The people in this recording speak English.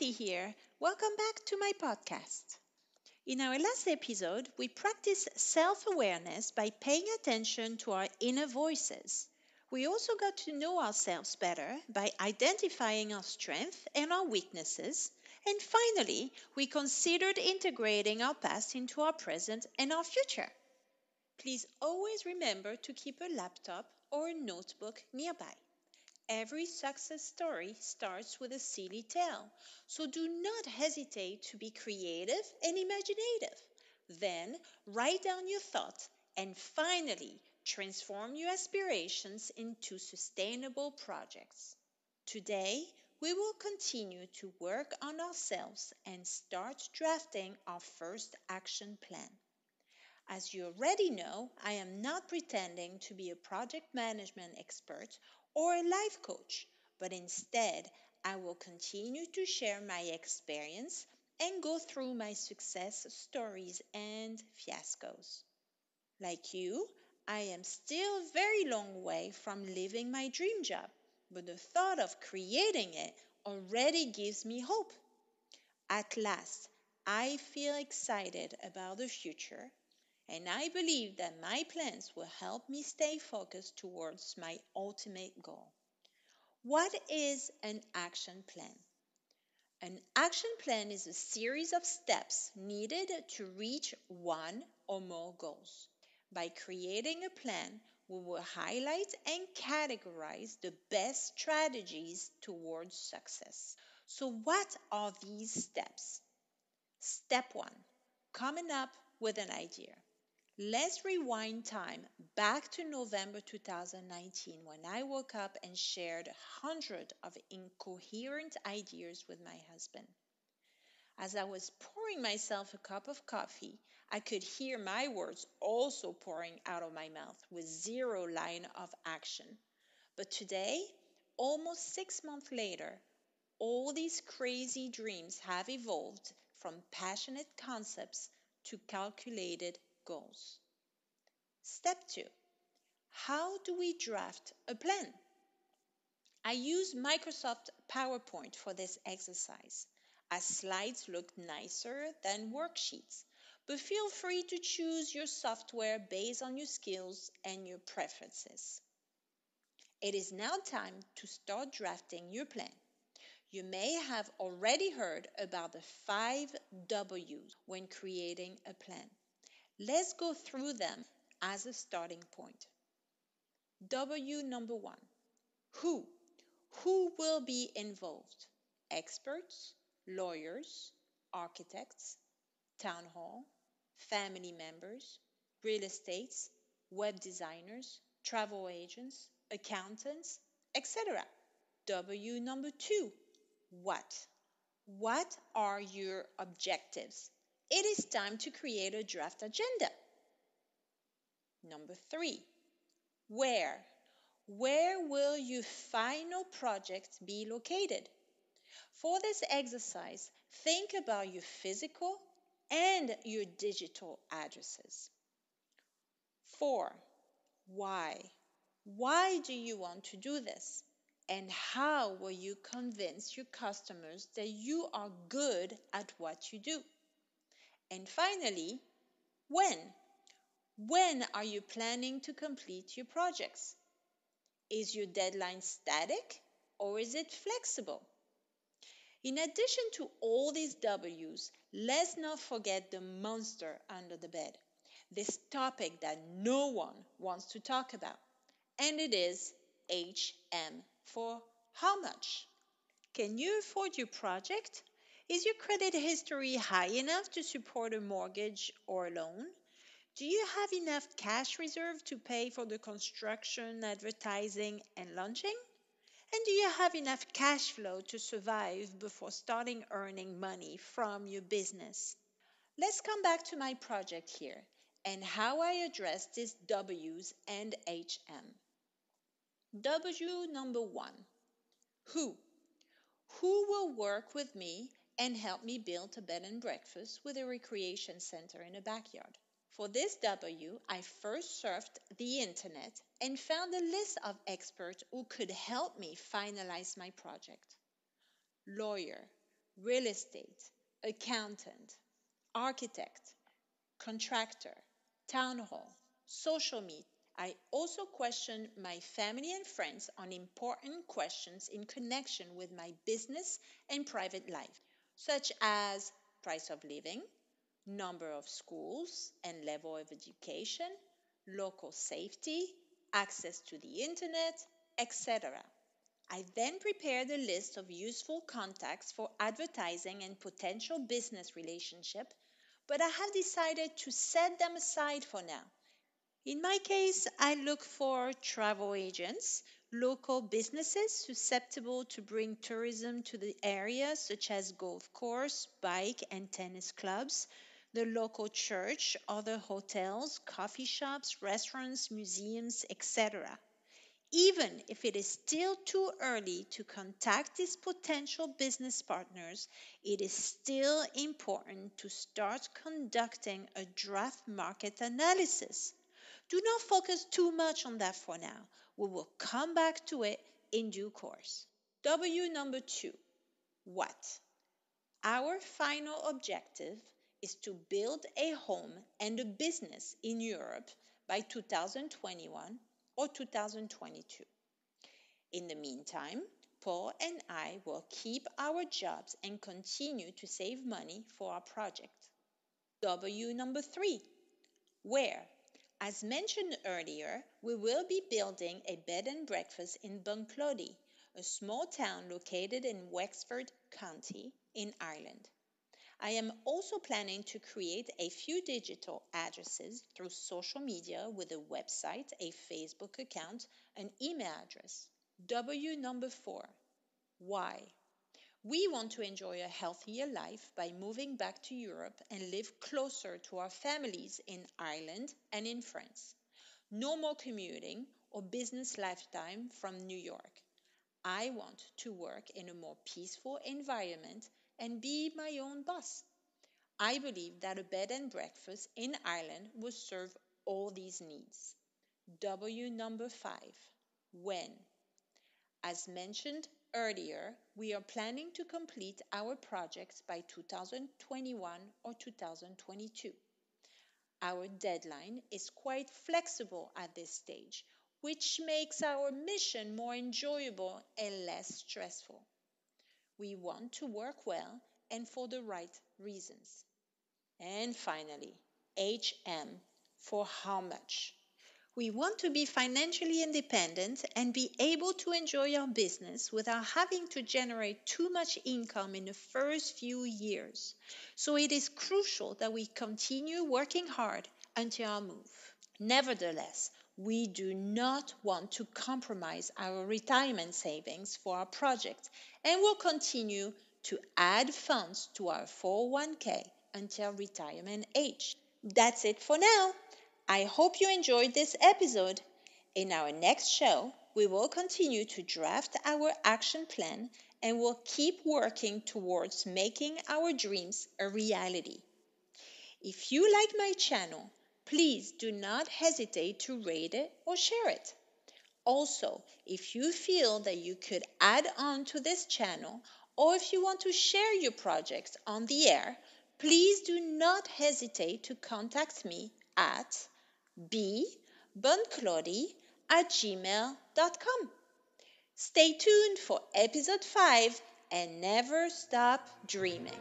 Kathy here. Welcome back to my podcast. In our last episode, we practiced self awareness by paying attention to our inner voices. We also got to know ourselves better by identifying our strengths and our weaknesses. And finally, we considered integrating our past into our present and our future. Please always remember to keep a laptop or a notebook nearby. Every success story starts with a silly tale, so do not hesitate to be creative and imaginative. Then write down your thoughts and finally transform your aspirations into sustainable projects. Today, we will continue to work on ourselves and start drafting our first action plan. As you already know, I am not pretending to be a project management expert or a life coach, but instead, I will continue to share my experience and go through my success stories and fiascos. Like you, I am still a very long way from living my dream job, but the thought of creating it already gives me hope. At last, I feel excited about the future, and I believe that my plans will help me stay focused towards my ultimate goal. What is an action plan? An action plan is a series of steps needed to reach one or more goals. By creating a plan, we will highlight and categorize the best strategies towards success. So, what are these steps? Step 1, coming up with an idea. Let's rewind time back to November 2019 when I woke up and shared hundreds of incoherent ideas with my husband. As I was pouring myself a cup of coffee, I could hear my words also pouring out of my mouth with zero line of action. But today, almost 6 months later, all these crazy dreams have evolved from passionate concepts to calculated goals. Step 2. How do we draft a plan? I use Microsoft PowerPoint for this exercise, as slides look nicer than worksheets. But feel free to choose your software based on your skills and your preferences. It is now time to start drafting your plan. You may have already heard about the 5 W's when creating a plan. Let's go through them as a starting point. W number 1. Who? Who will be involved? Experts, lawyers, architects, town hall, family members, real estates, web designers, travel agents, accountants, etc. W number 2. What? What are your objectives? It is time to create a draft agenda. Number 3. Where? Where will your final project be located? For this exercise, think about your physical and your digital addresses. 4. Why? Why do you want to do this? And how will you convince your customers that you are good at what you do? And finally, when? When are you planning to complete your projects? Is your deadline static or is it flexible? In addition to all these W's, let's not forget the monster under the bed, this topic that no one wants to talk about. And it is HM for how much? Can you afford your project? Is your credit history high enough to support a mortgage or a loan? Do you have enough cash reserve to pay for the construction, advertising, and launching? And do you have enough cash flow to survive before starting earning money from your business? Let's come back to my project here and how I address these W's and HM. W number 1. Who? Who will work with me and help me build a bed and breakfast with a recreation center in a backyard? For this W, I first surfed the internet and found a list of experts who could help me finalize my project. Lawyer. real estate, accountant, architect, contractor, town hall, social media. I also question my family and friends on important questions in connection with my business and private life, such as price of living, number of schools and level of education, local safety, access to the internet, etc. I then prepared a list of useful contacts for advertising and potential business relationship, but I have decided to set them aside for now. In my case, I look for travel agents, local businesses susceptible to bring tourism to the area, such as golf course, bike and tennis clubs, the local church, other hotels, coffee shops, restaurants, museums, etc. Even if it is still too early to contact these potential business partners, it is still important to start conducting a draft market analysis. Do not focus too much on that for now. We will come back to it in due course. W number 2. What? Our final objective is to build a home and a business in Europe by 2021 or 2022. In the meantime, Paul and I will keep our jobs and continue to save money for our project. W number 3. Where? As mentioned earlier, we will be building a bed and breakfast in Bunclody, a small town located in Wexford County in Ireland. I am also planning to create a few digital addresses through social media with a website, a Facebook account, an email address. W number 4. Why? We want to enjoy a healthier life by moving back to Europe and live closer to our families in Ireland and in France. No more commuting or business lifetime from New York. I want to work in a more peaceful environment and be my own boss. I believe that a bed and breakfast in Ireland will serve all these needs. W number 5. When? As mentioned earlier, we are planning to complete our projects by 2021 or 2022. Our deadline is quite flexible at this stage, which makes our mission more enjoyable and less stressful. We want to work well and for the right reasons. And finally, HM, for how much? We want to be financially independent and be able to enjoy our business without having to generate too much income in the first few years. So it is crucial that we continue working hard until our move. Nevertheless, we do not want to compromise our retirement savings for our project and will continue to add funds to our 401k until retirement age. That's it for now. I hope you enjoyed this episode. In our next show, we will continue to draft our action plan and will keep working towards making our dreams a reality. If you like my channel, please do not hesitate to rate it or share it. Also, if you feel that you could add on to this channel or if you want to share your projects on the air, please do not hesitate to contact me at bbunclody@gmail.com. Stay tuned for episode 5 and never stop dreaming.